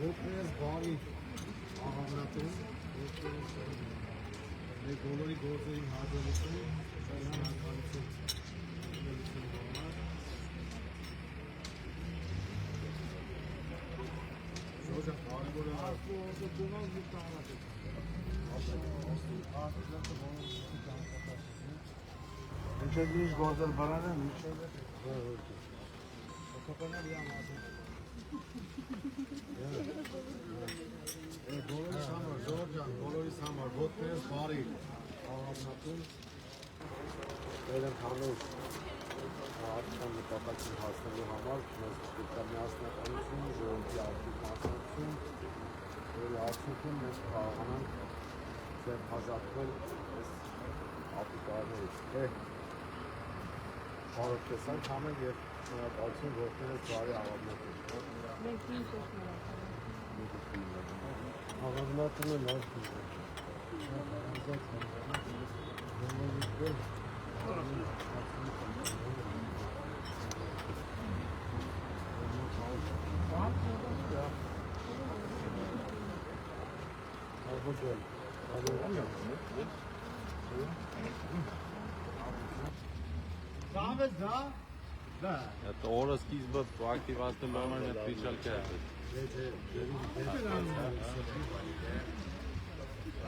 Գոքրես բարի աղավնատում, մեր բոլորի գործերի հաջողություն, շարժան անկալություն համար։ Շոժը կարևորը Ինչեւ ինչ գործեր բարան են, ինչեւ Հոքոպենել յամ ասում բոլորիս համար, Ժողովյան, բոլորիս համար, ոտքներս բարի աղավնատում Մեր ընդհանուր արդյան նպատակին հասնելու համար մեզ դիտամիասնականություն, ժողովի արդյիկ մասնություն որի արդյունքում մենք կարողանանք ձեր հաժատվել այս ապիկարներից Բարով տեսանք համենք և շնորհակալություն ոտքներս բարի աղավնատում Մենք ինչ ես Աղավնատումը լավ Это ора скизба проактивация момент отвечал кэпэт.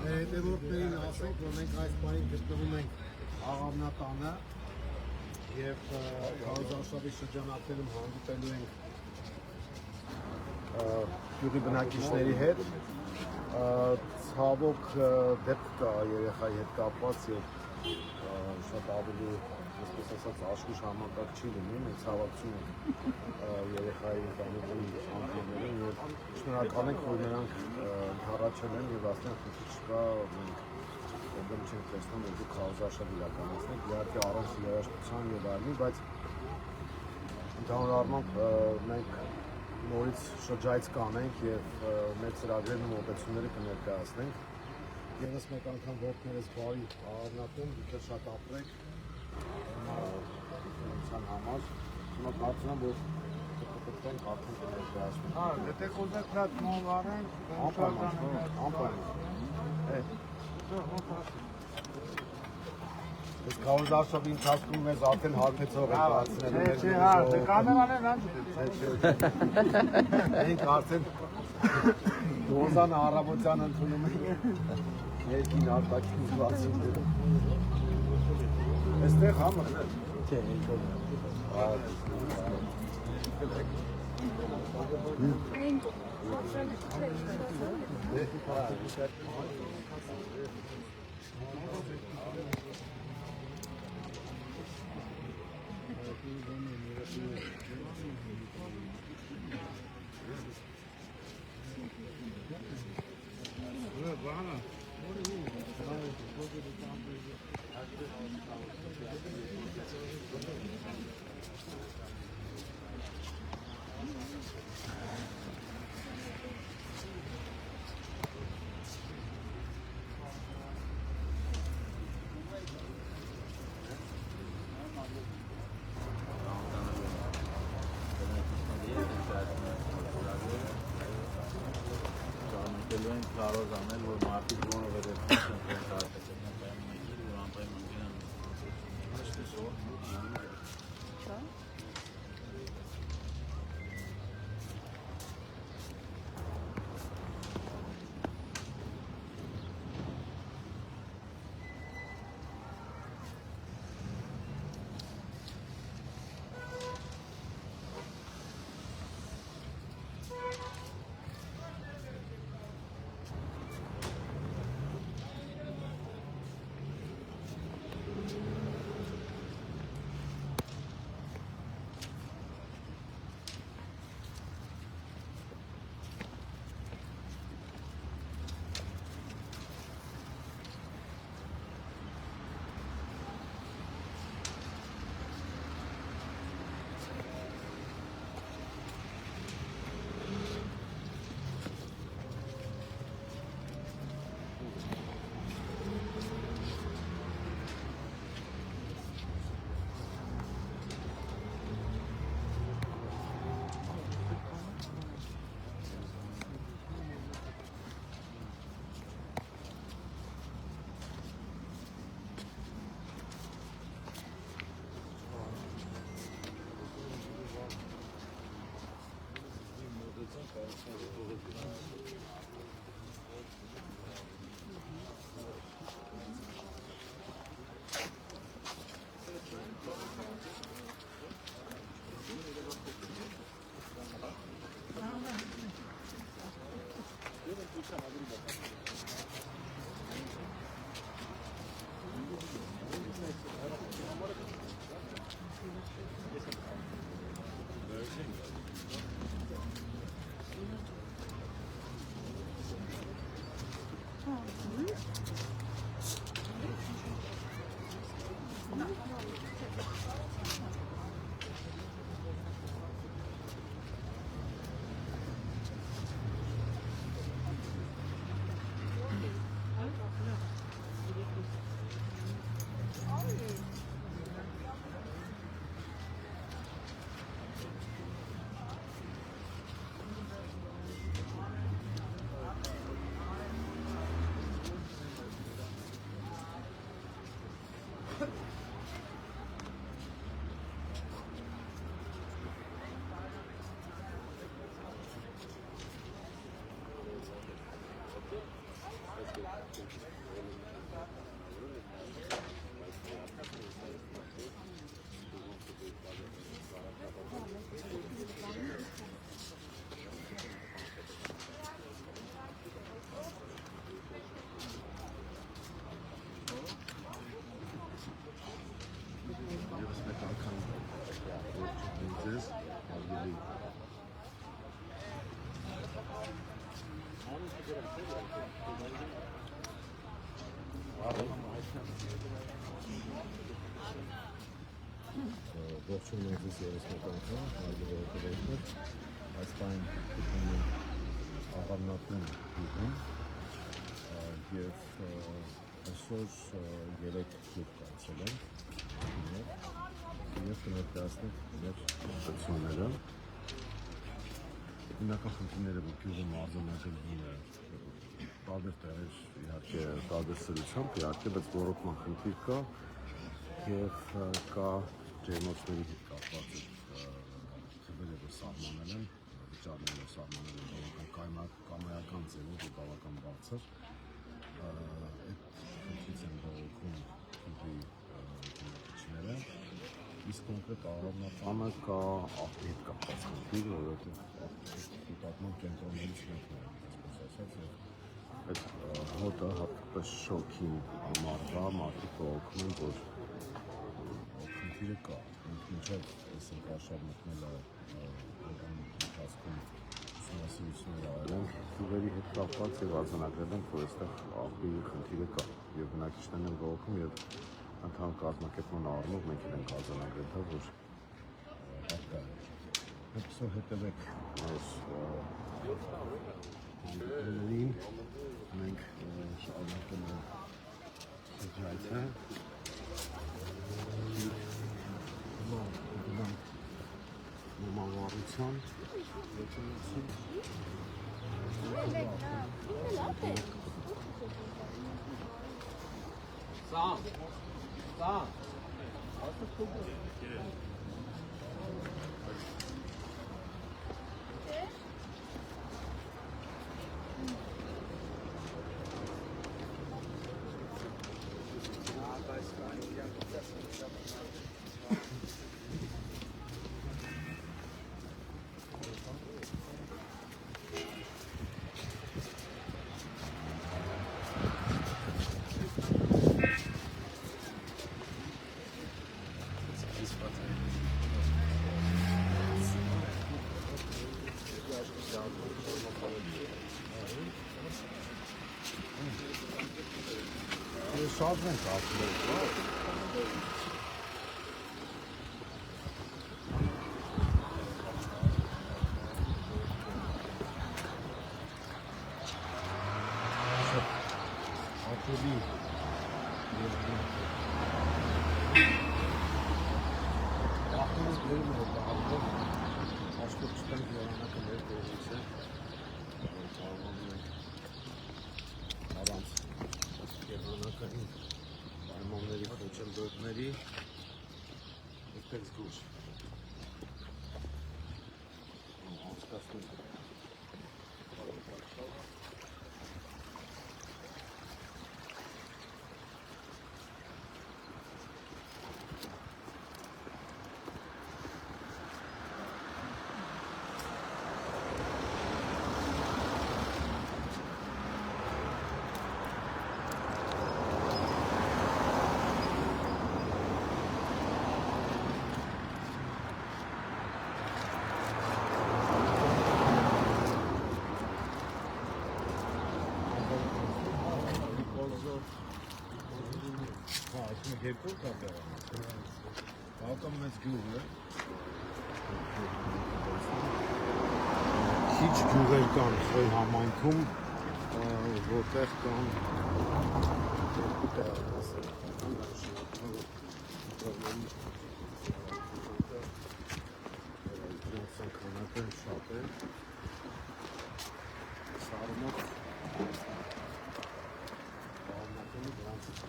Հետևորդներին ասենք, որ մենք այս պարին գտնվում ենք աղավնատանը և Քարոզարշավի շրջանակներում հանդիպելու ենք գյուղի բնակիչների հետ ցավոք դեպք կա երեխայի հետ կապված և շատ ավելի այսպես ասած աշխույժ համակարգ չի լինի, մենք ցավակցում ենք երեխայի ընտանիքի անդամներին և շնորհակալ ենք, որ նրանք ընդառաջել են և ասեն խնդիր չկա, մենք ոբեմ չենք տեսնում, որ դուք քարոզարշավ իրականացնեք, իհարկե առանց երաժշտության և այլնի, բայց ընդհանուր առմամբ մենք նորից շրջայց կանենք և մեր ծրագրերն ու մոտեցումները կներկայացնենք։ Եվս մեկ անգամ ոտքներս բարի աղավնատում, դուք էլ շատ ապրեք համար, հիմա կարծում եմ, որ կպտվենք արդեն կներկայացնենք։ Եթե կուզեք լատ մոլ արենք, Ես Քարոզարշավի ընթացքում մեզ արդեն հարբեցող ենք հարցնելու կամերանեն Մենք արդեն Դոզան առավոտյան ընդունում ենք երկին արտակին զվացինները Այստեղ համը Չէ, ինչով ենք կարող անել, որ մարդիկ որովհետև Ողջույն մեզ երեսնականքա, հարգելի ողջույններ, այս պայն գտնում ենք աղավնատուն գյուղում և այսօր 3 գյուղ կայացել ենք և կներկայացնենք մեր ուշադրությունները։ Հիմնական խնդիրները, որ գյուղում արձանագրվում է տարբեր տեղեր, իհարկե տարբեր սրությամբ, իհարկե, բայց ոռոգման խնդիր կա և կա ջերմոցների հետ կապված թվերը, որ սահմանել են, վճարները սահմանել են բավական կամայական ձևով ու բավական բարձր։ Այդ խնդրից են բողոքում գյուղի բնակիչները, իսկ կոնկրետ աղավնատանը կա աղբի հետ կապված խնդիր, որովհետև կուտակման կենտրոններից մեկն է, այսպես ասած, եւ այդ հոտը հատկապես շոքին ամառվա մարդիկ բողոքում են, որ խնդիրը կա, մինչև այսինք արշավ մտնել է ընթացքում ուսումնասիրություններ արել են գյուղերի հետ կապված և արձանագրել են, որ այստեղ աղբի խնդիրը կա և բնակիչներն են բողոքում և ընդհանուր կազմակերպման առումով մենք էլ ենք արձանագրել դա, որ հարկա է։ Այսօր հետևեք այս դեպքերին, մենք շարունակում ենք շրջայցը Մամարության եկեղեցի շատ ենք ասում ատելի ախտորս բերում է ախտոր աշխով չտանք եղանակը մեր դերից է կարողանում ենք առանց եղանակային պայմանների խոչընդոտների այդպես գուշ անցկացնենք երկու կապեր բավական մեծ գյուղ է քիչ գյուղեր կան Խոյ համայնքում որտեղ կան երկու տեղ քանակը շատ է սարմոտ բավականին դրանցից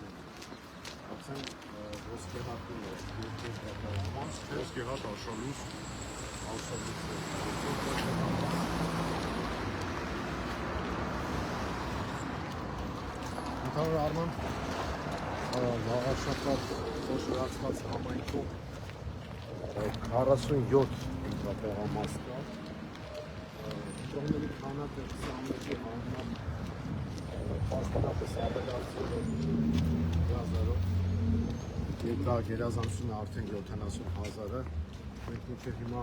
ոսկեհատում է ոսկեհատ աշալուս ընդհանուր առմամբ Վաղարշակած խոշորացված համայնքում 47 ինտրատեղամաս կա տողների քանակը 21-ի համնավ պաշտոնապես ավելացել 1000-ով Երկա գերազանցությունը արդեն 70,000-ը մենք մինչև հիմա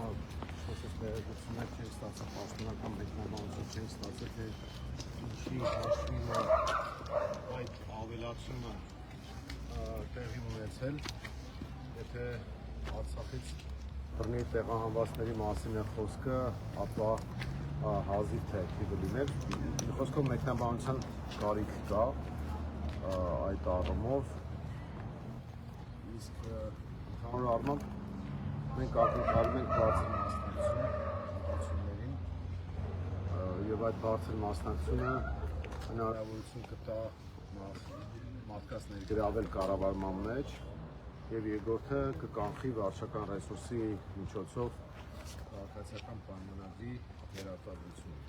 շոսս տեղեկություններ չենք ստացել, պաշտոնական մեկնաբանություն չենք ստացել, թե ինչի հաշվին է այդ ավելացումը տեղի ունեցել, եթե Արցախից բռնի տեղահանվածների մասին է խոսքը, ապա հազիվ թե թիվը լինել, խոսքով մեկնաբանության կարիք կա այդ առումով Ընդհանուր առմամբ մենք ակնկալում ենք բարձր մասնակցություն եւ այդ բարձր մասնակցությունը հնարավորություն կտա մարդկանց ներգրավել կառավարման մեջ եւ երկրորդը կկանխի վարչական ռեսուրսի միջոցով քաղաքացիական պայմանագրի վերարտադրությունը։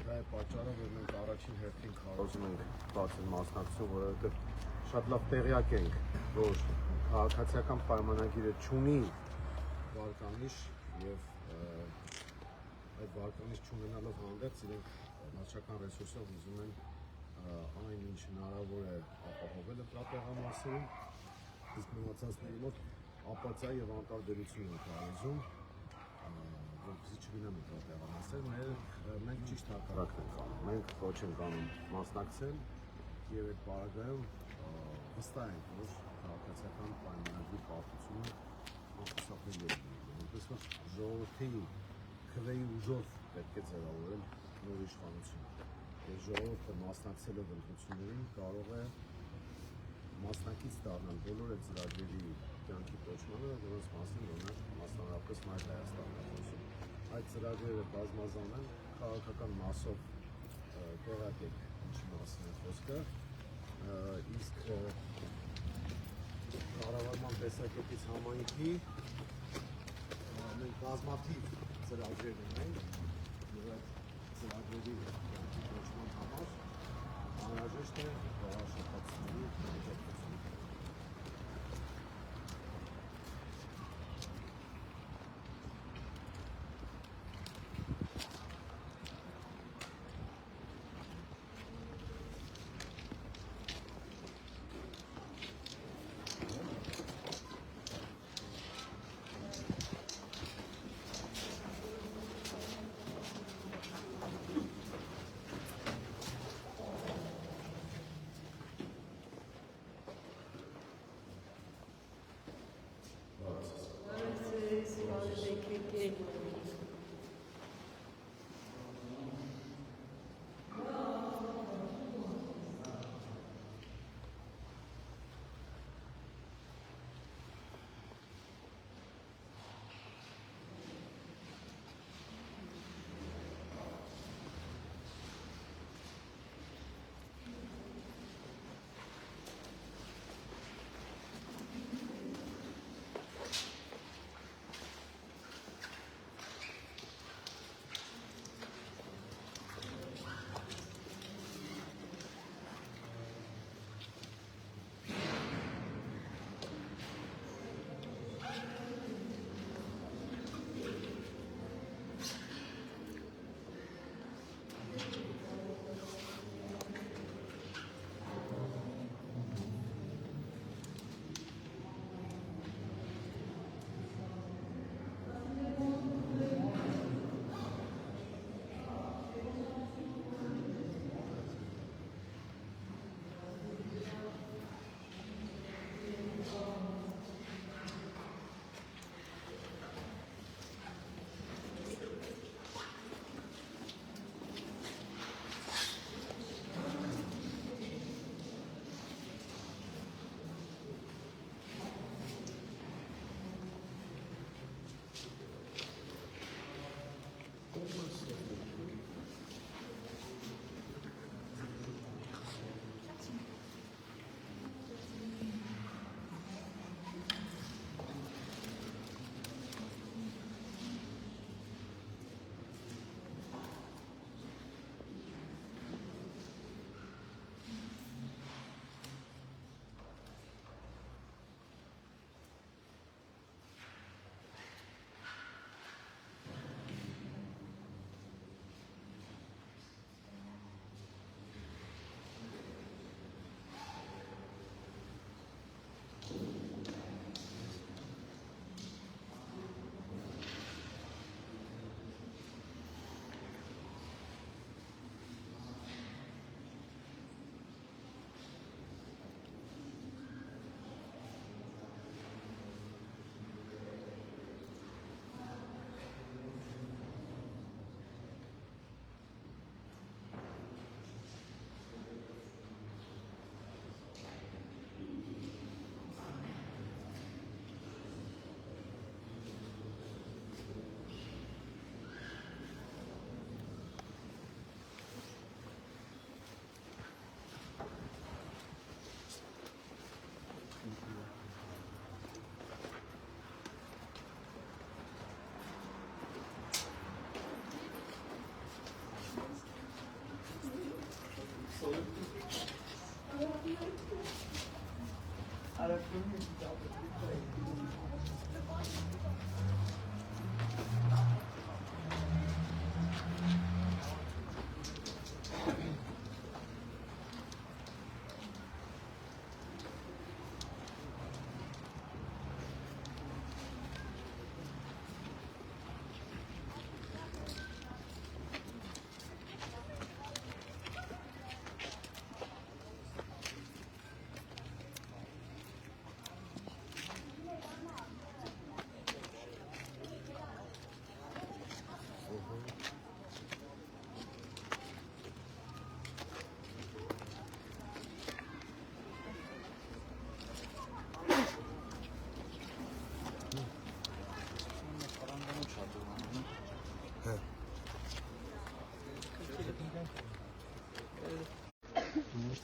Դա է պատճառը, որ մենք առաջին հերթին քարոզում ենք բարձր մասնակցություն, որովհետեւ շատ լավ տեղյակ ենք, որ քաղաքացիական պայմանագիրը չունի վարկանիշ եւ այդ վարկանիշ չունենալով հանդերձ իրենք վարչական ռեսուրսով ուզում են այն ինչ հնարավոր է ապահովել ընտրատեղամասերում, իսկ մնացածների մոտ ապացիա եւ անտարբերություն են կարողանում, որպեսզի չլինեն ընտրատեղամասեր, մենք ճիշտ հակառակն ենք անում, մենք ոչ ենք անում մասնակցել եւ այդ պարագայում վստահ ենք, որ քաղաքացիական պայմանագրի պարտությունը անխուսափելի է, որպես որ ժողովրդի քվեի ուժով պետք է ձևավորել նոր իշխանություն։ Եվ ժողովուրդը մասնակցելով ընտրություններին կարող է մասնակից դառնալ բոլոր այդ ծրագրերի կյանքի կոչմանը, որոնց մասին ունեն մասնավորապես Մայր Հայաստանն է խոսում։ Այդ ծրագրերը բազմազան են, քաղաքական մասով տեղակեք ինչի մասին է խոսքը, իսկ կառավարման տեսակետից համայնքի մենք բազմաթիվ ծրագրեր ունենք եւ այդ ծրագրերի կյանքի կոչման համար անհրաժեշտ է հողաշփածների միջոցառումը։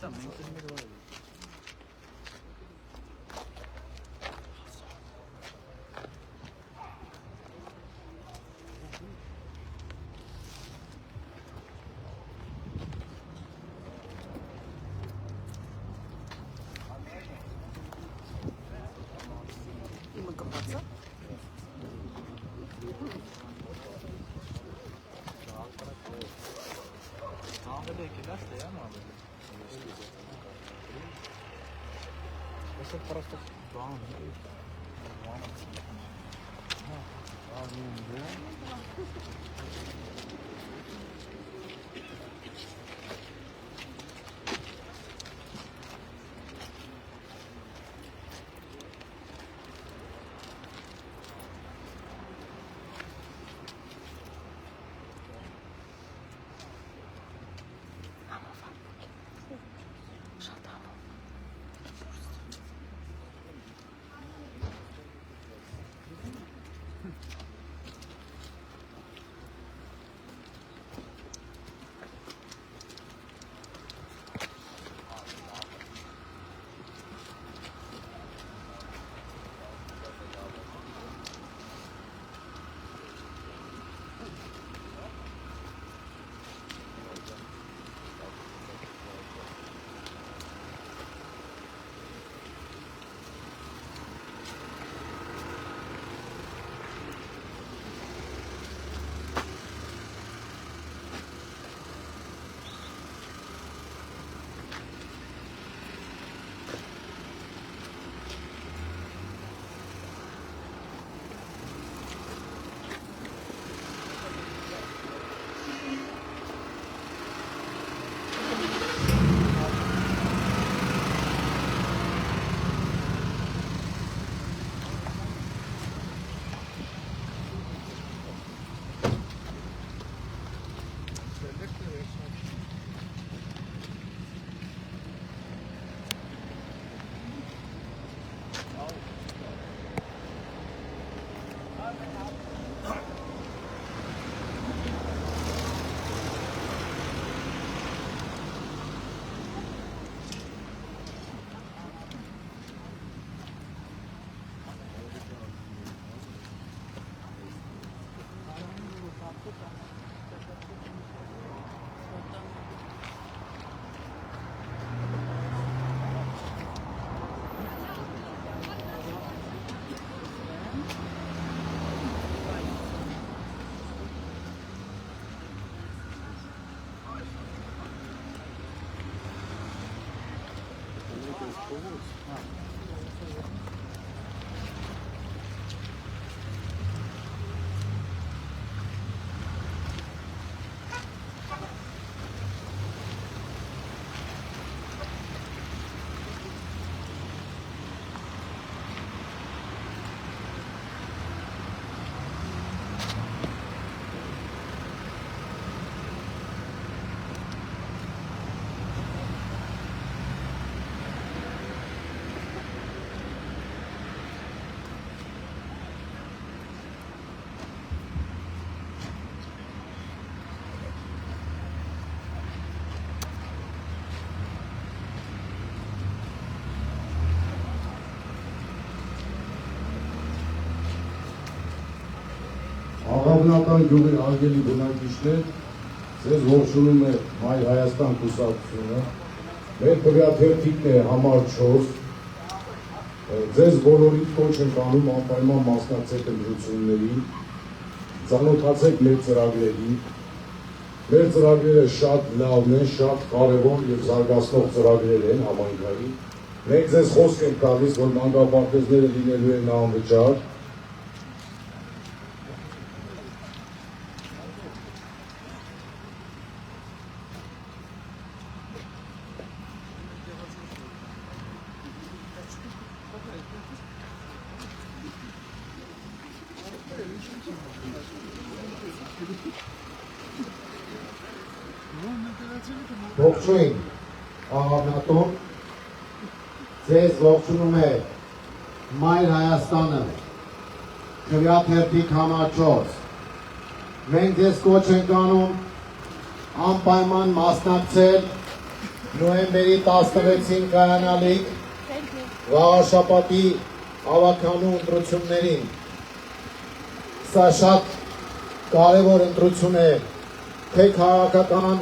Это просто Աղավնական գյուղի արգելի բնակիչներ, ձեզ ողջունում է Մայր Հայաստան կուսակցությունը, մեր տվյաթերթիկն է համար 4, ձեզ բոլորիդ կոչ ենք անում անպայման մասնակցեք ընտրություններին, ծանոթացեք մեր ծրագրերին, մեր ծրագրերը շատ լավն են, շատ կարևոր և զարգացնող ծրագրեր են համայնքային, մենք ձեզ խոսք ենք տալիս, որ մանկապարտեզները լինելու են անվճար, Ողջույն, աղավնատուն, ձեզ ողջունում է Մայր Հայաստանը, տվյաթերթիկ համար 4, մենք ձեզ կոչ ենք անում անպայման մասնակցել նոյեմբերի 16-ին կայանալիք վաղաշապատի ավականու ընտրություններին։ Սա շատ կարևոր ընտրություն է թե քաղաքական,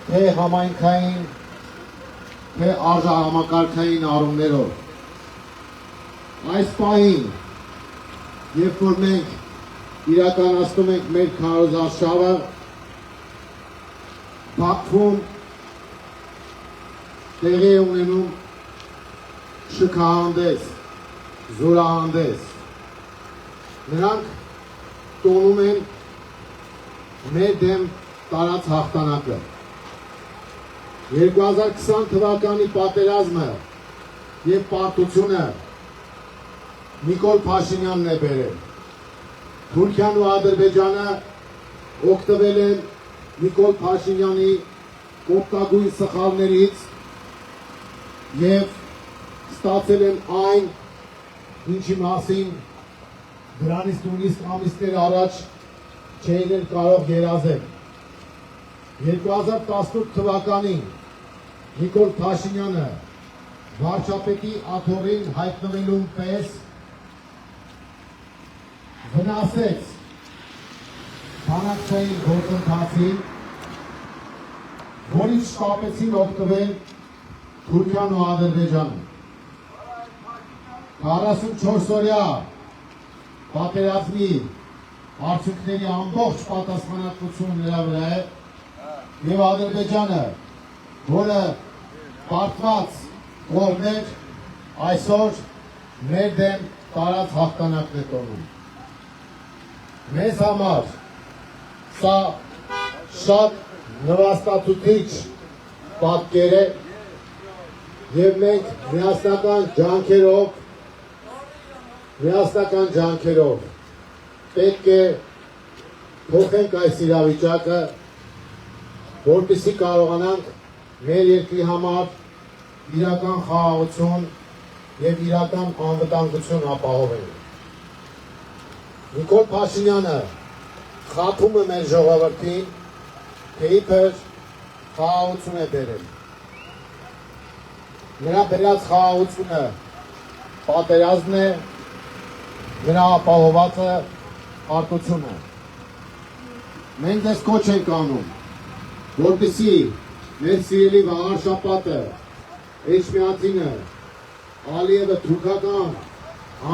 թե համայնքային, թե արժանամակարգային առումներով։ Այս պահին, երբ որ մենք իրականացնում ենք մեր քարոզարշավը, Բաքվում տեղի է ունենում շքահանդես, զորահանդես։ Նրանք տոնում են մեր դեմ տարած հաղթանակը։ 2020 թվականի պատերազմը և պարտությունը Նիկոլ Փաշինյանն է բերել։ Թուրքիան ու Ադրբեջանը օգտվել են Նիկոլ Փաշինյանի օգտագույն սխալներից և ստացել են այն, ինչի մասին դրանից նույնիսկ ամիսներ առաջ չէին կարող երազել։ 2018 թվականին Նիկոլ Փաշինյանը վարչապետի աթոռին հայտնվելուն պես վնասեց բանակցային գործընթացին, որից շտապեցին օգտվել Թուրքիան ու Ադրբեջանը։ 44-օրյա պատերազմի արդյունքների ամբողջ պատասխանատվությունը նրա վրա է, և Ադրբեջանը, որը պարտված կողմ էր, այսօր մեր դեմ տարած հաղթանակն է տոնում։ Մեզ համար սա շատ նվաստացուցիչ պատկեր է, և մենք միասնական ջանքերով պետք է փոխենք այս իրավիճակը, որպեսզի կարողանանք մեր երկրի համար իրական խաղաղություն և իրական անվտանգություն ապահովել։ Նիկոլ Փաշինյանը խաբում է մեր ժողովրդին, թե իբր խաղաղություն է բերել։ Նրա բերած խաղաղությունը պատերազմն է, նրա ապահովվածը արտությունը։ Մենք դες կոչ ենք անում, որպեսզի մեր սիրելի վաղարշապատը, Էջմիածինը, Ալիևը թուրքական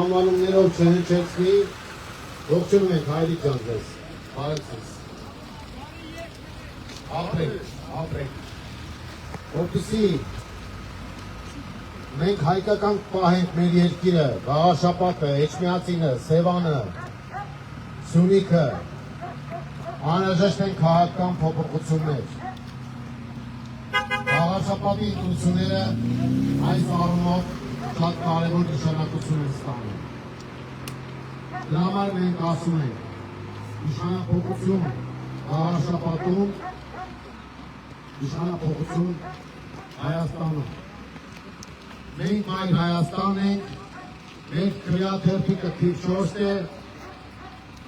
անվանումներով չհնչեցնի։ Ողջունում ենք Հայրիկ ջան ձեզ, բարև ձեզ։ Ապրեք, որպեսզի մենք հայկական պահենք մեր երկիրը, Վաղարշապատը, Էջմիածինը, Սևանը, Սյունիքը, անհրաժեշտ են քաղաքական փոփոխություններ։ Վաղարշապատի ընտրությունները այս առումով շատ կարևոր նշանակություն են ստանում։ Դրա համար մենք ասում ենք իշխանափոխություն Վաղարշապատում, իշխանափոխություն Հայաստանում։ Մենք մայր Հայաստան ենք, մեր քվեաթերթիկը թիվ 4 է,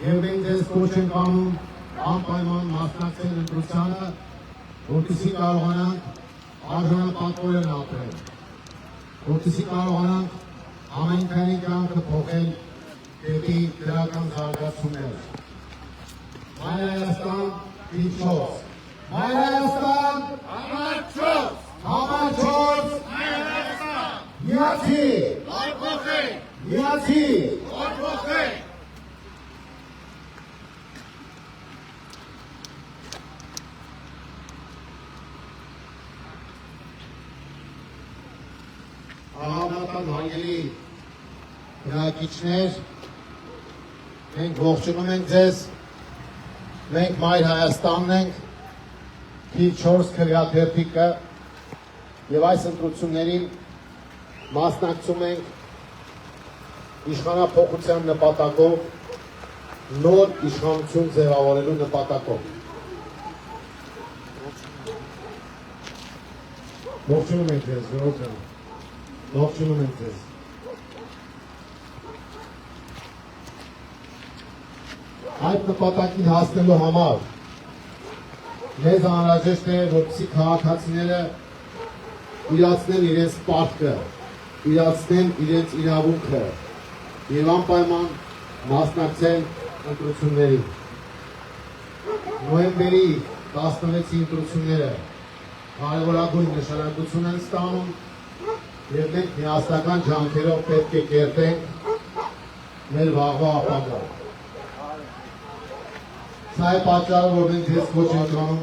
և մենք ձեզ կոչ ենք անում անպայման մասնակցել ընտրությանը, որպեսզի կարողանանք արժանապատվորեն ապրել, որպեսզի կարողանանք համայնքային կյանքը փոխել դեպի դրական զարգացումներ։ Մայր Հայաստան թիվ 4։ Մայր Հայաստան համար 4։ Համար 4։ Մայր Հայաստան։ Միացի։ Օր փոխենք։ Միացի։ Օր փոխենք։ Ահաբնական հարգելի բնակիչներ, մենք ողջունում ենք ձեզ, մենք Մայր Հայաստանն ենք, թիվ 4 քվեաթերթիկը, և այս ընտրություններին մասնակցում ենք իշխանափոխության նպատակով, նոր իշխանություն ձևավորելու նպատակով։ Ողջունում ենք ձեզ, ողջունում ենք ձեզ։ Այդ նպատակին հասնելու համար մեզ անհրաժեշտ է, որպեսզի քաղաքացիները իրացնեն իրենց պարտքը, իրացնեն իրենց իրավունքը եւ անպայման մասնակցեն ընտրություններին։ Նոյեմբերի 16-ի ընտրությունները կարևորագույն նշանակություն են ստանում եւ մենք միասնական ջանքերով պետք է կերտենք մեր վաղվա ապագան։ Սա է պատճառը, որ մենք ձեզ կոչ ենք անում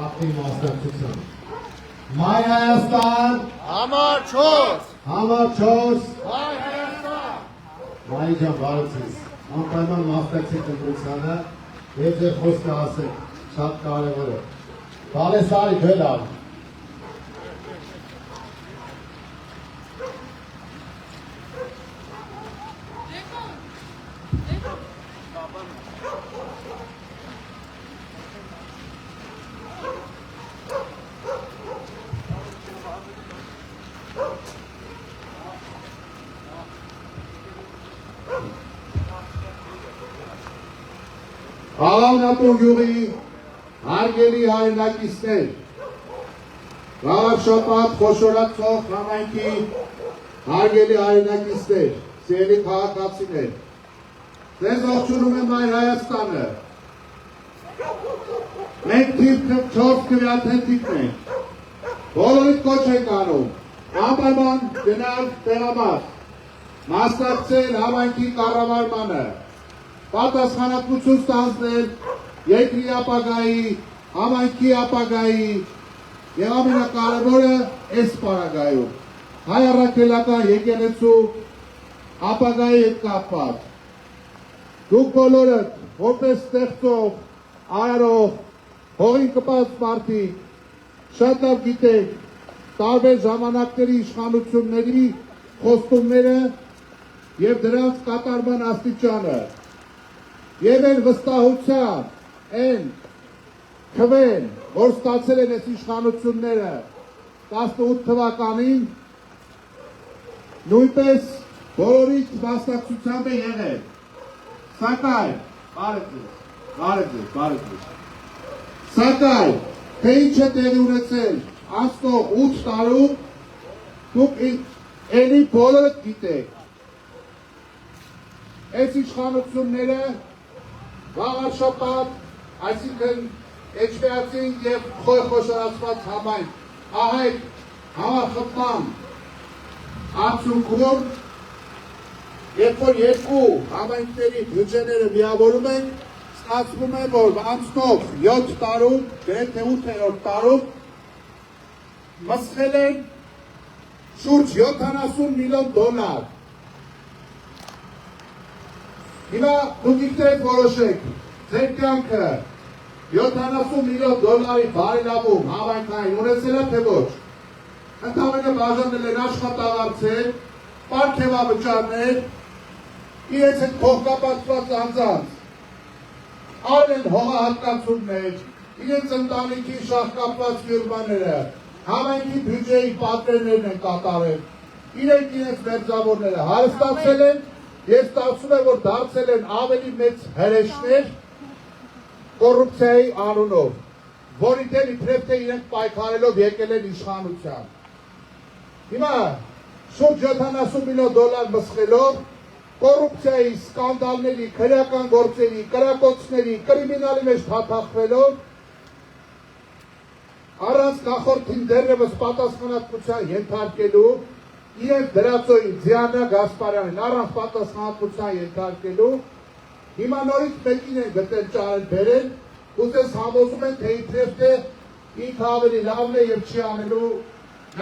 ակտիվ մասնակցության։ Մայր Հայաստան, Համար 4, համար 4, Հայ Հայաստան։ Մայր ջան, բարև ձեզ։ Անպայման մասնակցեք ընտրությանը եւ ձեր խոսքը ասեք, շատ կարեւոր է։ Բարես արի գնալ։ Աղավնատուն գյուղի հարգելի հայրենակիցներ, Գարավշապատ խոշորացող համայնքի հարգելի հայրենակիցներ, սիրելի քաղաքացիներ, ձեզ ողջունում եմ Մայր Հայաստանը։ Մենք թիվ 4 քվեաթենթիկն ենք, բոլորիդ կոչ ենք անում, անպայման գնալ տեղամաս, մասնակցել համայնքի կառավարմանը, պատասխանատվություն ստանձնել երկրի ապագայի, համայնքի ապագայի եւ ամենակարևորը այս պարագայում հայ առաքելական եկեղեցու ապագայի հետ կապված։ Դուք բոլորդ որպես ստեղծող, արարող, հողին կպած մարդիկ շատ լավ գիտեք տարբեր ժամանակների իշխանությունների խոստումները եւ դրանց կատարման աստիճանը։ Եվ են վստահության, են քվեն, որ ստացել են այս իշխանությունները 18 թվականին, նույնպես բոլորից մասնակցությամբ է եղել։ Սակայն, Սակայն, թե ինչ է տեղի ունեցել անցնող 8 տարում, դուք էլի բոլորդ գիտեք։ Այս իշխանությունները Գարավշապատ, այսինքն Էջմիածին եւ խոշորացված համայնք, ահայտ համախմբման արդյունքում, երբ որ երկու համայնքների բյուջեները միավորում են, ստացվում է, որ անցնող 7 տարում, գրեթե 8-րդ տարում մսխել են շուրջ $70 միլիոն։ Հիմա դուք ինքներդ որոշեք, ձեր կյանքը $70 միլիոն բարելավում համայնքային ունեցել է թե ոչ։ Ընդհանրապես բաժանել են աշխատավարձեր, պարգևավճարներ, իրենց հետ փոխկապակցված անձանց, արել են հողահատկացումներ, իրենց ընտանիքի շահկապված ֆիրմաները, համայնքի բյուջեի պատվերներն են կատարել, իրենց մերձավորները հարստացել են եւ ստացվում է, որ դարձել են ավելի մեծ հրեշներ կոռուպցիայի անունով, որի դեմ իբրև թե իրենք պայքարելով եկել են իշխանության։ Հիմա շուրջ $70 միլիոն մսխելով, կոռուպցիայի, սկանդալների, քրեական գործերի, կրակոցների, կրիմինալի մեջ թափախվելով, առանց նախորդին դեռևս պատասխանատվության ենթարկելու, իրենց դրածոյին Դիանա Գասպարյանին առանց պատասխանատվության ենթարկելու, հիմա նորից մեկին են գտել ճարել բերել, ու ձեզ համոզում են, թե իբրև թե ինքը ավելի լավն է եւ չի անելու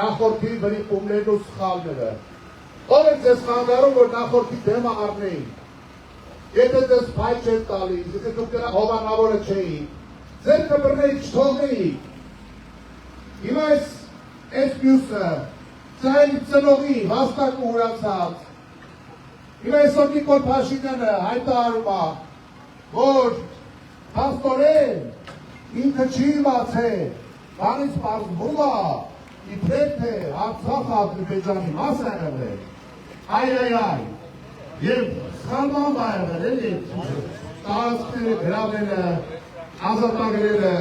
նախորդի վրիպումներն ու սխալները։ Ով է ձեզ խանգարում, որ նախորդի դեմը առնեին։ Եթե ձեզ փայլ չեն տալիս, եթե դուք դրա հովանավորը չէիք, ձեր կբռնեիք, չթողնեիք։ Հիմա այս մյուսը Սայլի ծնողի հաստակ ու հուրացած, հիմա այսօր Նիկոլ Փաշինյանը հայտարարում է, որ փաստորեն ինքը չի իմացել, բանից պարզվում է, իբրև թե Արցախը Ադրբեջանի մաս է եղել, այ, եւ սխալման բա եղել, էլի, տարածքները գրավելը, ազատագրելը,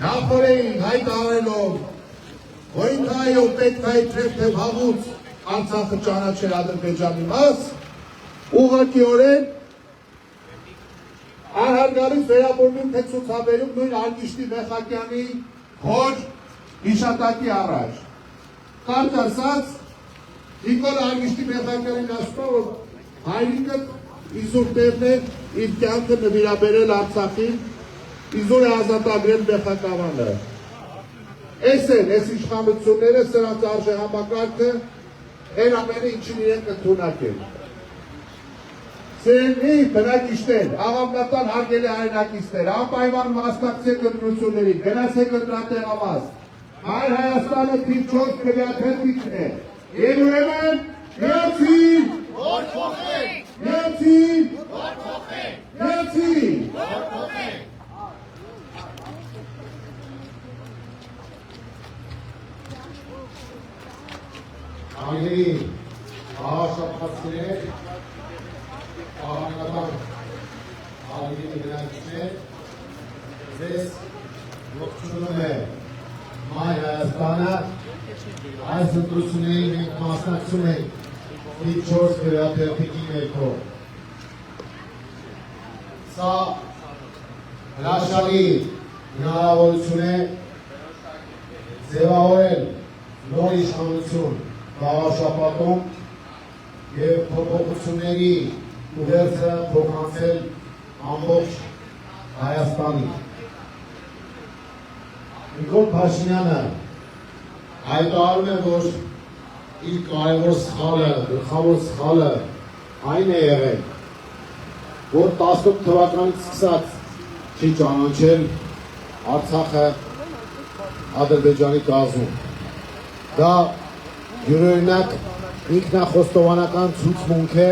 Նախորեն հայտարարելով, որ ինքը այո պետք է թեթև հաղուց Արցախը ճանաչել Ադրբեջանի մաս, ուղղակիորեն անհարգալից վերաբերվում թե ցուցաբերում նույն Արգիշտի Մեխակյանի հոր հիշատակի առաջ։ Կարճ ասած, Նիկոլ Արգիշտի Մեխակյանին ասում է, որ հայրիկը իզուր տերն է իր կյանքը նվիրաբերել Արցախին, իզուր է ազատագրել Մեխակավանը։ Այս են, այս իշխանությունները, սրանց արժե համակարգը, են ամենը ինչին իրենք ընդունակել։ Սերնի բնակիչներ, աղավնատան հարգելի հայրենակիցներ, անպայման մասնակցեք ընտրություններին, գնացեք ընտրատեղամաս, Հայր Հայաստանը թիվ 4 քվեաթերթիկն է, և ուրեմն միացին, Որ փոխենք, միացին, որ փոխենք, միացին, որ փոխենք։ Անգելի, աղաշապացիներ, աղանական ալիգի գրանիչներ, ձեզ ողջունում է Հայ Հայաստանը, այս ընտրությունների մենք մասնակցում ենք թիվ 4 քվեաթերթիկի ներքո։ Սա հրաշալի հնարավորություն է ձևավորել նոր իշխանություն Գավառշապատում և փոփոխությունների ուղերձը փոխանցել ամբողջ Հայաստանին։ Նիկոլ Փաշինյանը հայտարարում է, որ իր կարևոր սխալը, գլխավոր սխալը այն է եղել, որ 18 թվականից սկսած չի ճանաչել Արցախը Ադրբեջանի կազմում։ Դա յուրօրինակ ինքնախոստովանական ցուցմունք է,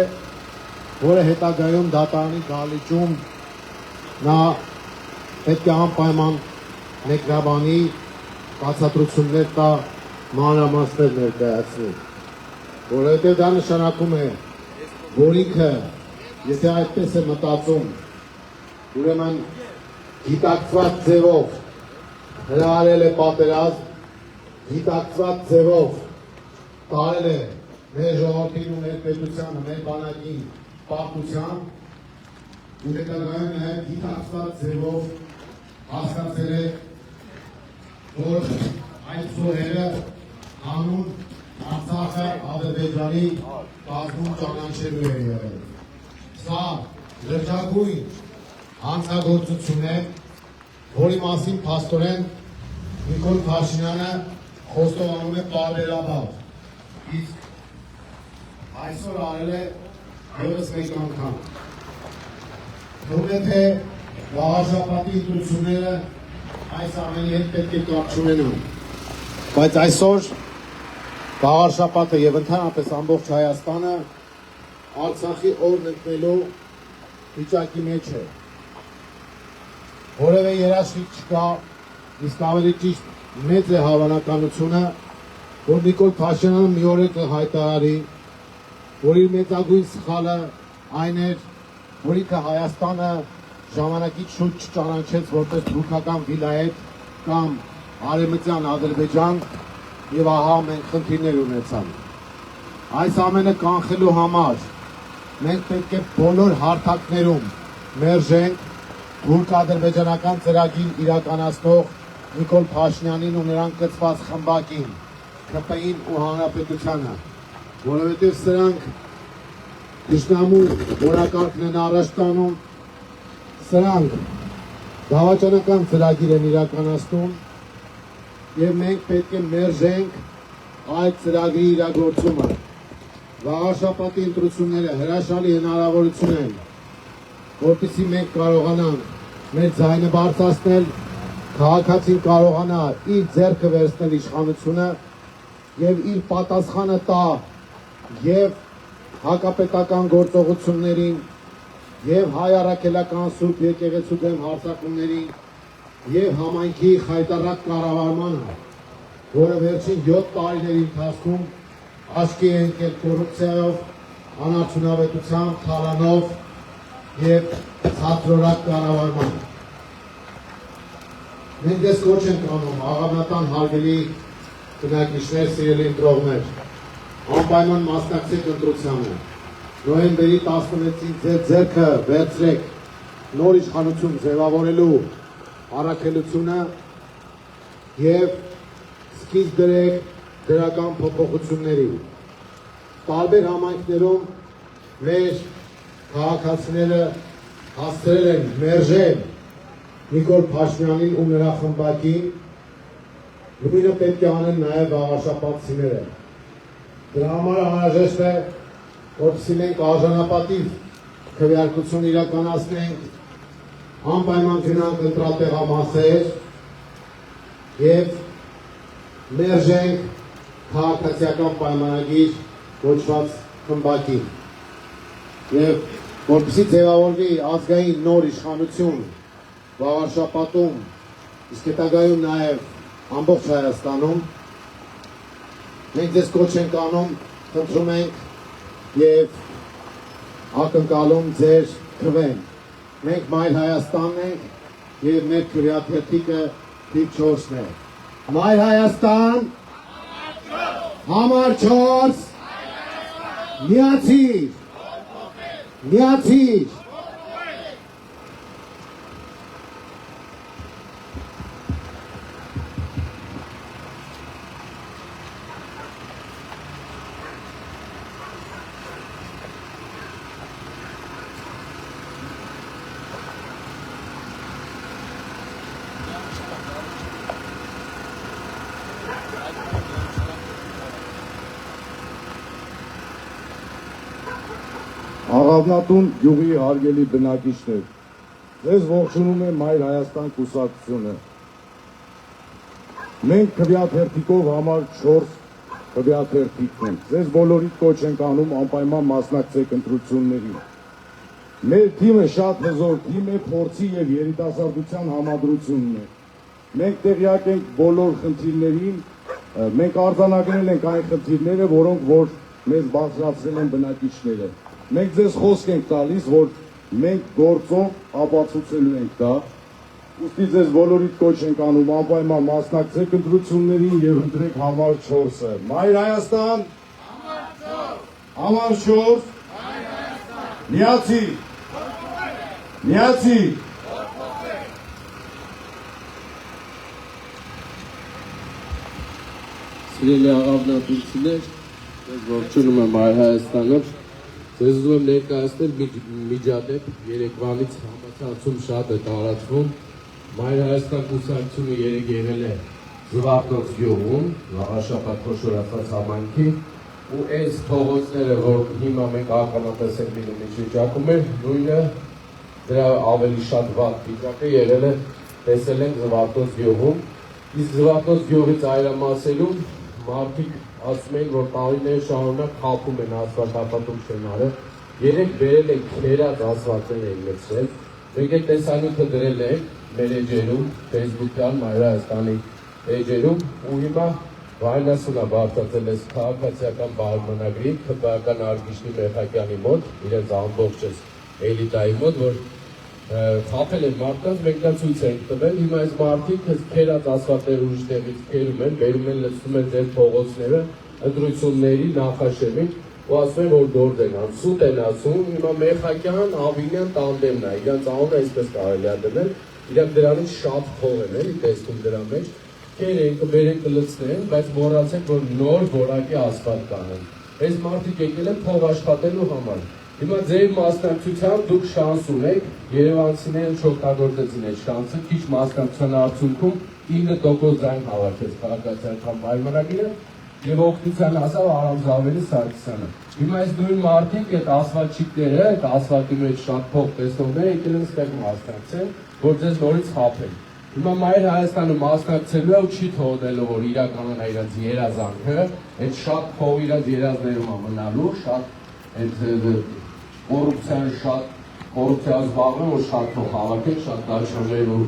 որը հետագայում դատարանի դահլիճում նա պետք է անպայման մեկնաբանի, բացատրություններ տա, մանրամասներ ներկայացնի, որովհետև դա նշանակում է, որ ինքը, եթե այդպես է մտածում, ուրեմն գիտակցված ձևով հրահարել է պատերազմ, գիտակցված ձևով տարել է մեր ժողովրդին ու մեր պետությանը, մեր բանակին պարտության, ու հետագայում նաև գիտակցված ձևով հասկացել է, որ այդ զոհերը հանուն Արցախը Ադրբեջանի կազմում ճանաչելու է եղել։ Սա լրջագույն հանցագործություն է, որի մասին փաստորեն Նիկոլ Փաշինյանը խոստովանում է պարբերաբար, իսկ այսօր արել է ևս մեկ անգամ։ Թվում է, թե Գավառշապատի ընտրությունները այս ամենի հետ պետք է կապ չունենան, բայց այսօր Գավառշապատը և ընդհանրապես ամբողջ Հայաստանը Արցախի օրն ընկնելու վիճակի մեջ է։ Որևէ երաշխիք չկա, իսկ ավելի ճիշտ մեծ է հավանականությունը, որ Նիկոլ Փաշինյանը մի օր կհայտարարի, որ իր մեծագույն սխալը այն էր, որ ինքը Հայաստանը ժամանակից շուտ չճանաչեց որպես թուրքական վիլայետ կամ արևմտյան Ադրբեջան, և ահա մենք խնդիրներ ունեցանք։ Այս ամենը կանխելու համար մենք պետք է բոլոր հարթակներում մերժենք թուրք-ադրբեջանական ծրագիր իրականացնող Նիկոլ Փաշինյանին ու նրան կցված խմբակին, ՔՊ-ին ու հանրապետությանը, որովհետև սրանք թշնամու օրակարգն են առաջ տանում, սրանք դավաճանական ծրագիր են իրականացնում, և մենք պետք է մերժենք այդ ծրագրի իրագործումը։ Գավառշապատի ընտրությունները հրաշալի հնարավորություն են, որպեսզի մենք կարողանանք մեր ձայնը բարձրացնել, քաղաքացին կարողանա իր ձեռքը վերցնել իշխանությունը և իր պատասխանը տա և հակապետական գործողություններին եւ հայ առաքելական Սուրբ եկեղեցու դեմ հարձակումներին եւ համայնքի խայտառակ կառավարմանը, որը վերջին 7 տարիների ընթացքում աչքի է ընկել կոռուպցիայով, անարդյունավետությամբ, թալանով եւ ցածրորակ կառավարմանը։ Մենք դες կոչ ենք անում աղավնական հարգելի բնակիչներ, սիրելի ընտրողներ, անպայման մասնակցեք ընտրությանը։ Նոյեմբերի 16-ին ձեր ձեռքը վերցրեք նոր իշխանություն ձևավորելու առաքելությունը եւ սկիզբ դրեք դրական փոփոխությունների։ Տարբեր համայնքներում մեր քաղաքացիները հասցրել են մերժել Նիկոլ Փաշինյանին ու նրա խմբակին, նույնը պետք է անեն նաև վաղաշապատցիները։ Դրա համար անհրաժեշտ է, որպեսզի մենք արժանապատիվ քվեարկություն իրականացնենք, անպայման գնանք ընտրատեղամասեր եւ մերժենք քաղաքացիական պայմանագիր կոչված խմբակին։ Եվ որպեսզի ձևավորվի ազգային նոր իշխանություն վաղաշապատում, իսկ հետագայում նաև ամբողջ Հայաստանում, մենք ձեզ կոչ ենք անում, խնդրում ենք եւ ակնկալում ձեր քվեն։ Մենք Մայր Հայաստանն ենք եւ մեր քվեաթերթիկը թիվ 4-ն է։ Մայր Հայաստան, համար 4, միացիր, միացիր։ Աղավնատուն գյուղի հարգելի բնակիչներ, ձեզ ողջունում է Մայր Հայաստան կուսակցությունը։ Մենք քվեաթերթիկով համար 4 քվեաթերթիկն ենք։ Ձեզ բոլորիդ կոչ ենք անում անպայման մասնակցեք ընտրություններին։ Մեր թիմը շատ հզոր թիմ է, փորձի եւ երիտասարդության համադրությունն է։ Մենք տեղյակ ենք բոլոր խնդիրներին, մենք արձանագրել ենք այն խնդիրները, որոնք որ մեզ բարձրացրել են բնակիչները։ Մենք ձեզ խոսք ենք տալիս, որ մենք գործով ապացուցելու ենք դա, ուստի ձեզ բոլորիդ կոչ ենք անում անպայման մասնակցեք ընտրություններին եւ ընտրեք համար 4-ը։ Մայր Հայաստան, համար 4, միացիր, միացիր։ Սիրելի աղավնատունցիներ, ձեզ ողջունում եմ Մայր Հայաստանը։ Ձեզ ուզում եմ ներկայացնել միջադեպ երեկվանից համացանցում շատ է տարածվում։ Մայր Հայաստան կուսակցությունը երեկ եղել է Զվարթնոց գյուղում, վաղաշաբաթ խոշորացած համայնքի, ու այս փողոցները, որ հիմա մենք ականատես ենք լինում ինչ վիճակում է, նույնը դրա ավելի շատ վատ վիճակը եղել է տեսել ենք Զվարթնոց գյուղում, իսկ Զվարթնոց գյուղից այլամասերում մարդիկ ասում են, որ տարիներ շարունակ խաբում են ասֆալտապատում շենարը, երեք բերել են քերած ասֆալտներ են լցրել, մենք այդ տեսանյութը դրել ենք մեր էջերում, Facebook-յան, Մայր Հայաստանի էջերում, ու հիմա վայնասունա բարձրացել այս քաղաքացիական բարմնագրի, քպական Արգիշնի Մեխակյանի մոտ, իրենց ամբողջս էլիտայի մոտ, որ խաբել են մարդկանց, մենք դա ցույց ենք տվել, հիմա այս մարդիկ քերած ասֆալտները ուրիշ տեղից քերում են, բերում են լցնում են ձեր փողոցները, ընտրությունների նախաշեմին, ու ասում են, որ գործ են անում, սուտ են ասում, հիմա Մեխակյան, Ավինյան տանդեմն է, իրանց անունը այսպես կարելի է դնել, իրանք դրանից շատ փող են էլի տեսնում դրա մեջ, քերեն կբերեն կլցնեն, բայց մոռացեք, որ նոր որակի ասֆալտ կանեն։ Այս մարդիկ եկել են փող աշխատելու համար։ Հիմա ձեր մասնակցությամբ դուք շանս ունեք, երևանցիները չօգտագործեցին այդ շանսը, քիչ մասնակցության արդյունքում 9% ձայն հավաքեց քաղաքացիական պայմանագիրը եւ օգնության հասավ Արամզավերի Սարգսյանը։ Հիմա այս նույն մարդիկ այդ ասֆալտչիկները, այդ ասֆալտի մեջ շատ փող տեսնողները եկել են ստեղ մասնակցել, որ ձեզ նորից խաբեն։ Հիմա Մայր Հայաստանը մասնակցելու է ու չի թողնելու, որ իրականանա իրենց երազանքը, այդ շատ փող իրենց երազներում է մնալու, շատ այդ կոռուպցիան շատ կոռուպցիա զբաղվում որ շատ թող հավաքեն, շատ դաշններ որ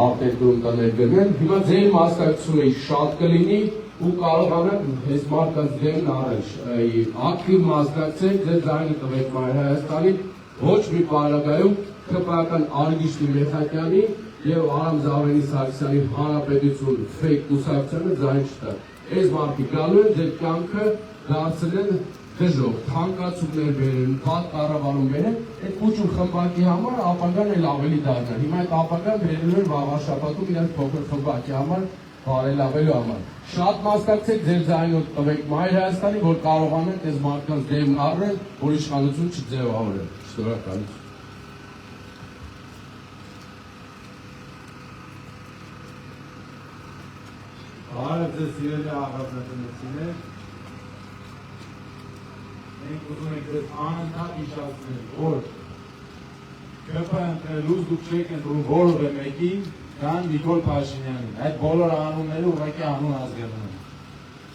արտերկրում տներ գնեն, հիմա ձեր մասնակցությունը շատ կլինի ու կարողանանք այս մարդկանց դեմն առել, ակտիվ մասնակցել, ձեր ձայնը տվեք Մայր Հայաստանի, ոչ մի պարագայում քպական Արգիշտի Մեխակյանի եւ Արամ Զավրենի Սարգսյանի հանրապետություն ֆեյք կուսակցությունը ձայն չտա։ Այս մարդիկ գալու են ձեր կյանքը դարձնել դժոխք, թանկացումներ բերեն, բաց կառավարում բերեն, այդ կուչու խմբակի համար ապագան էլ ավելի դառնա։ Հիմա այդ ապագան բերելու են վաղվա շաբաթում իրենց փոքր խմբակի համար բարելավելու համար։ Շատ մասնակցեք ձեր ձայնով տվեք Մայր Հայաստանի, որ կարողանանք այս մարդկանց դեմն առնել, որ իշխանություն չձևավորեն։ Շնորհակալություն։ Բարև ձեզ սիրելի աղջատենեցիներ, մենք ուզում ենք ձեզ անընդհատ հիշեցնել, որ ԿՊ ընտրելուց դուք չեք ընտրում որևէ մեկին, քան Նիկոլ Փաշինյանին։ Այդ բոլոր անունները ուղղակի անուն ազգերն են։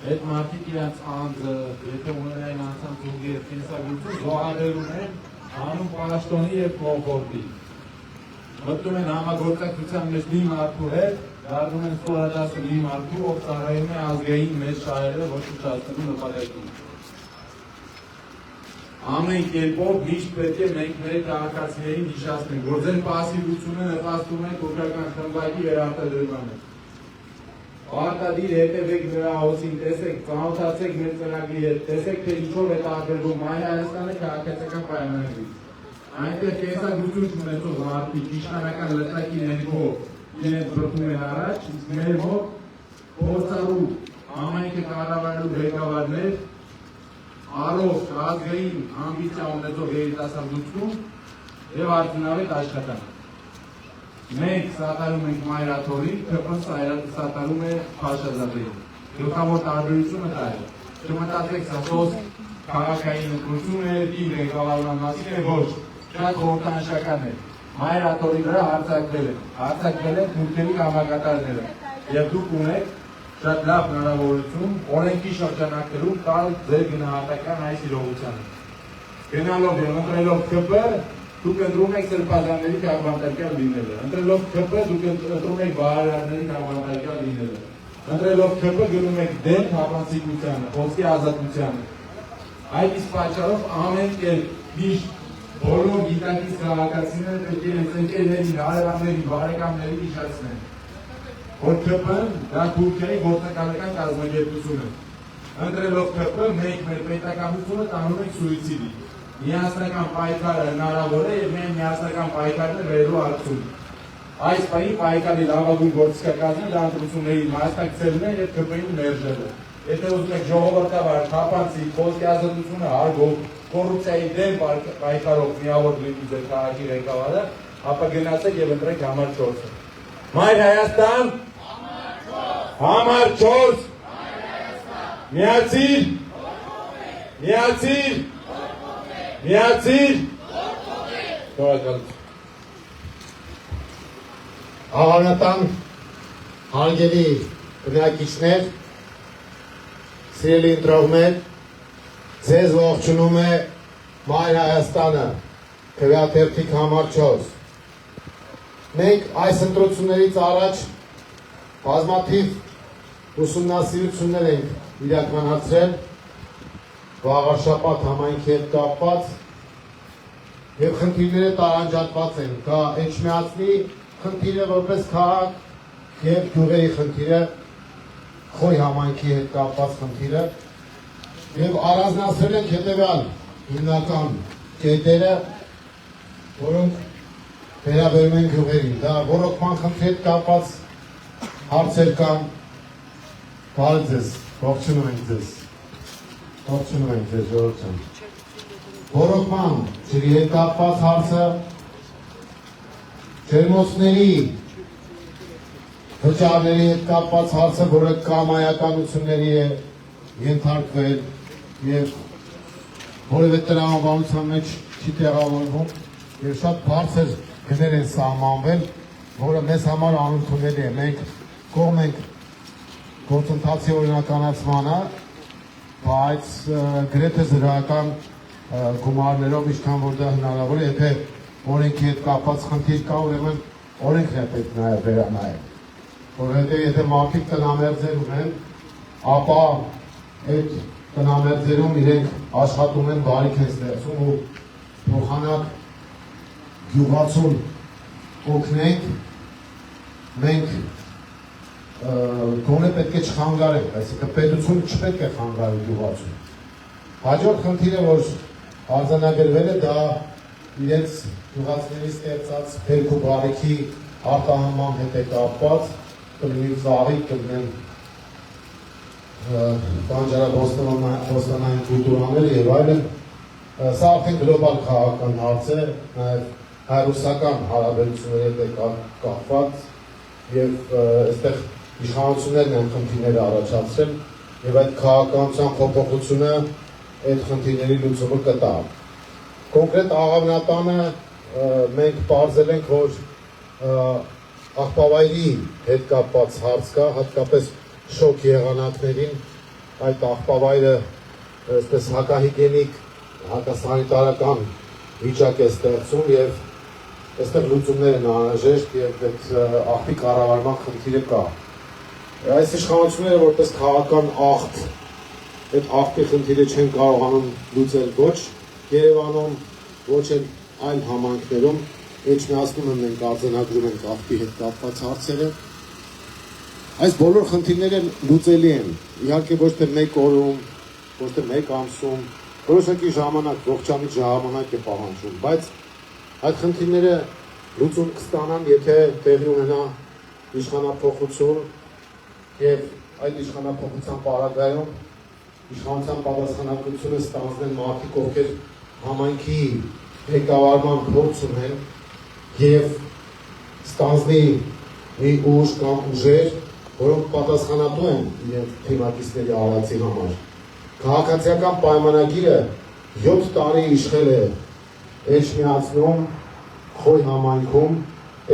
Այդ մարդիկ իրենց անձը, եթե ունենային անձամբ ծուղի և կենսագրություն, զոհաբերում են անուն Պաշտոնի և կոմֆորտի։ Մտնում են համագործակցության մեջ մի մարդու հետ, դառնում են ստորադասը մի մարդու, ով ծառայում է ազգային մեծ շահերը ոչնչացնելու նպատակին։ Ամեն կերպով միշտ պետք է մենք մեր քաղաքացիներին հիշեցնենք, որ ձեր պասիվությունը նպաստում է քրթական խմբակի վերարտադրմանը։ Պարտադիր հետևեք նրա հոսին, տեսեք, ծանոթացեք մեր ծրագրի հետ, տեսեք թե ինչով է տարբերվում Մայր Հայաստանը քաղաքացիական պայմաններից։ Այնտեղ կենսագրություն չունեցող մարդիկ իշխանական լծակի ներքո իրենց բռնում են առաջ, իսկ մեր մոտ փորձառու համայնքը կառավարելու ղեկավարներ առողջ ազգային ամբիցիա ունեցող երիտասարդություն եւ արդյունավետ աշխատանք։ Մենք սատարում ենք Մայրաթորին, ԿՊ-ն սատարում է Փաշազադեին։ Գլխավոր տարբերությունը դա է։ Չմտածեք սա սոս քաղաքային ընտրություն է, իր ղեկավարման մասին է, ոչ, շատ խորհրդանշական է։ Մայրաթորի վրա հարձակվել են թուրքերի համակատարները եւ դուք ունեք շատ լավ հնարավորություն օրենքի շրջանակներում տալ ձեր գնահատական այս իրողությանը։ Գնալով եւ ընտրելով ԿՊ, դուք ընտրում եք սրբազանների քաղաքական լինելը։ Ընտրելով ԿՊ, դուք ընտրում եք բարարարների քաղաքական լինելը։ Ընտրելով ԿՊ, գնում եք դեմ հավանցիկությանը, խոսքի ազատությանը։ Այդ իսկ պատճառով ամեն կերպ միշտ բոլոր գիտակից քաղաքացիները պետք է իրենց ընկերներին, հարևաններին, բարեկամներին հիշեցնեն, որ ԿՊ-ն դա Թուրքիայի գործնական կազմակերպություն է։ Ընտրելով ԿՊ, մենք մեր պետականությունը տանում ենք սուիցիդի։ Միասնական պայքարը հնարավոր է եւ մենք միասնական պայքարն է վերելու արդյունք։ Այս պահին պայքարի լավագույն գործիքակազմը դա ընտրությունների մասնակցելն է եւ ԿՊ-ին մերժելը։ Եթե ուզում եք ժողովրդավար, թափանցիկ, խոսքի ազատությունը հարգող, կոռուպցիայի դեմ պայքարող միավոր լինի ձեր քաղաքի ղեկավարը, ապա գնացեք եւ ընտրեք համար 4-ը։ Մայր Հայաստան, համար 4, միացիր, միացիր, միացիր, շնորհակալություն։ Աղանատան հարգելի բնակիչներ, սիրելի ընտրողներ, ձեզ ողջունում է Մայր Հայաստանը, քվեաթերթիկ համար 4։ Մենք այս ընտրություններից առաջ բազմաթիվ ուսումնասիրություններ ենք իրականացրել վաղաշաբաթ համայնքի հետ կապված եւ խնդիրները տարանջատված են։ Կա Էջմիածնի խնդիրը որպես քաղաք եւ գյուղերի խնդիրը, Խոյ համայնքի հետ կապված խնդիրը եւ առանձնացրել ենք հետեւյալ հիմնական կետերը, որոնք վերաբերում են գյուղերին։ Դա ռոռոկման խնդրի հետ կապված հարցեր կան։ Բարև ձեզ, ողջունում ենք ձեզ։ Ողջունում ենք ձեզ, ժողովուրդ։ Ռոռոկման ջրի հետ կապված հարցը, ջերմոցների վճարների հետ կապված հարցը, որը կամայականությունների է ենթարկվել եւ որևէ տրամաբանության մեջ չի տեղավորվում եւ շատ բարձր գներ են սահմանվել, որը մեզ համար անընդունելի է։ Մենք կողմ ենք գործընթացի օրինականացմանը, բայց գրեթե զրոյական գումարներով ինչքան որ դա հնարավոր է, եթե օրենքի հետ կապված խնդիր կա, ուրեմն օրենքն է պետք նաև վերանայել։ Որովհետև եթե մարդիկ տնամերձեր ունեն, ապա այդ տնամերձերում իրենք աշխատում են, բարիք են ստեղծում ու փոխանակ գյուղացուն օգնենք, մենք գոնե պետք է չխանգարենք, այսինքն պետությունը չպետք է խանգարի գյուղացուն։ Հաջորդ խնդիրը, որ արձանագրվել է, դա իրենց գյուղացիների ստեղծած բերք ու բարիքի արտահանման հետ է կապված, կլինի ծաղիկ, կլինեն բանջարաբոստանային կուլտուրաները եւ այլն, սա արդեն գլոբալ քաղաքական հարց է, նաեւ հայ-ռուսական հարաբերությունների հետ է կապված եւ այստեղ իշխանություններն են խնդիրները առաջացրել եւ այդ քաղաքականության փոփոխությունը այդ խնդիրների լուծումը կտա։ Կոնկրետ աղավնատանը մենք պարզել ենք, որ աղբավայրի հետ կապված հարց կա, հատկապես շոկ եղանակներին այդ աղբավայրը այսպես հակահիգիենիկ, հակասանիտարական վիճակ է ստեղծում եւ այստեղ լուծումներ են անհրաժեշտ եւ այդ աղբի կառավարման խնդիրը կա։ Այս իշխանությունները որպես քաղաքական աղբտ այդ աղբի խնդիրը չեն կարողանում լուծել ոչ Երևանում, ոչ էլ այլ համայնքներում, Էջմիածնում մենք արձանագրում ենք աղբի հետ կապված հարցերը։ Այս բոլոր խնդիրները լուծելի են, իհարկե ոչ թե մեկ օրում, ոչ թե մեկ ամսում, որոշակի ժամանակ, ողջամիտ ժամանակ է պահանջում, բայց այդ խնդիրները լուծում կստանան, եթե տեղի ունենա իշխանափոխություն եւ այդ իշխանափոխության պարագայում իշխանության պատասխանատվությունը ստանձնեն մարդիկ, ովքեր համայնքի ղեկավարման փորձ ունեն եւ ստանձնի մի ուժ կամ ուժեր, որոնք պատասխանատու են իրենց թիմակիցների արածի համար։ Քաղաքացիական պայմանագիրը 7 տարի իշխել է Էջմիածնում, Խոյ համայնքում,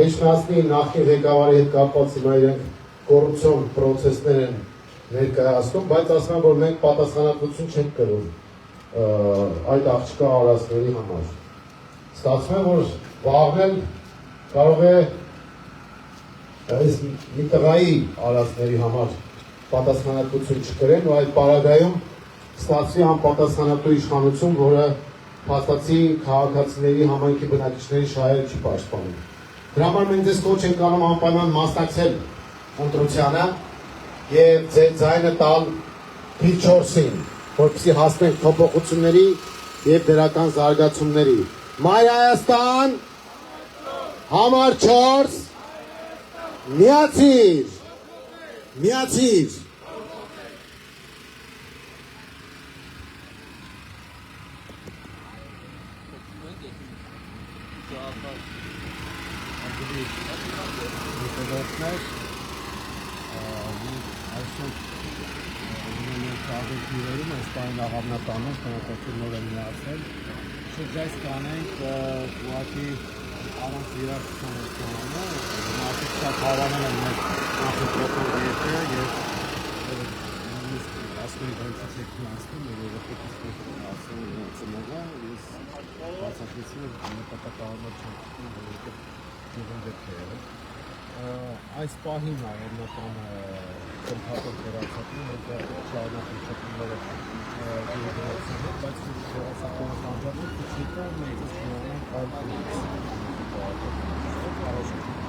Էջմիածնի նախկին ղեկավարի հետ կապված հիմա իրենք կոռուպցիոն պրոցեսներ են ներկայացնում, բայց ասում են, որ մենք պատասխանատվություն չենք կրում այդ աղջկա արածների համար։ Ստացվում է, որ վաղն կարող է այս մի տղայի արածների համար պատասխանատվություն չկրեն ու այդ պարագայում ստացվի անպատասխանատու իշխանություն, որը փաստացի քաղաքացիների համայնքի բնակիչների շահերը չի պաշտպանում։ Դրա համար մենք ձեզ կոչ ենք անում անպայման մասնակցել ընտրությանը եւ ձեր ձայնը տալ թիվ 4-ին, որպեսզի հասնենք փոփոխությունների եւ դրական զարգացումների։ Մայր Հայաստան, համար 4, միացիր, միացիր։ Այսպայն աղավնատանում տնօրենություններ են միացել, շրջայց կանենք ուղղակի առանց իրակցության ստանալու, մարդիկ շատ հավանել են մեր նախընտրական դեպքը եւ ասում են որ չեք միացնում, երեխեքից ասում ծնողը, ես բացատրեցի, որ նպատակահարմար չեմ գտնում, որովհետեւ գյուղն դեպք է եղել։ Այս պահին աղավնատանը կմփակող վերացածում է շարունակի շփումները գյուղացիների, բայց շարունակական անջատում չկա մենք այս բանը այլ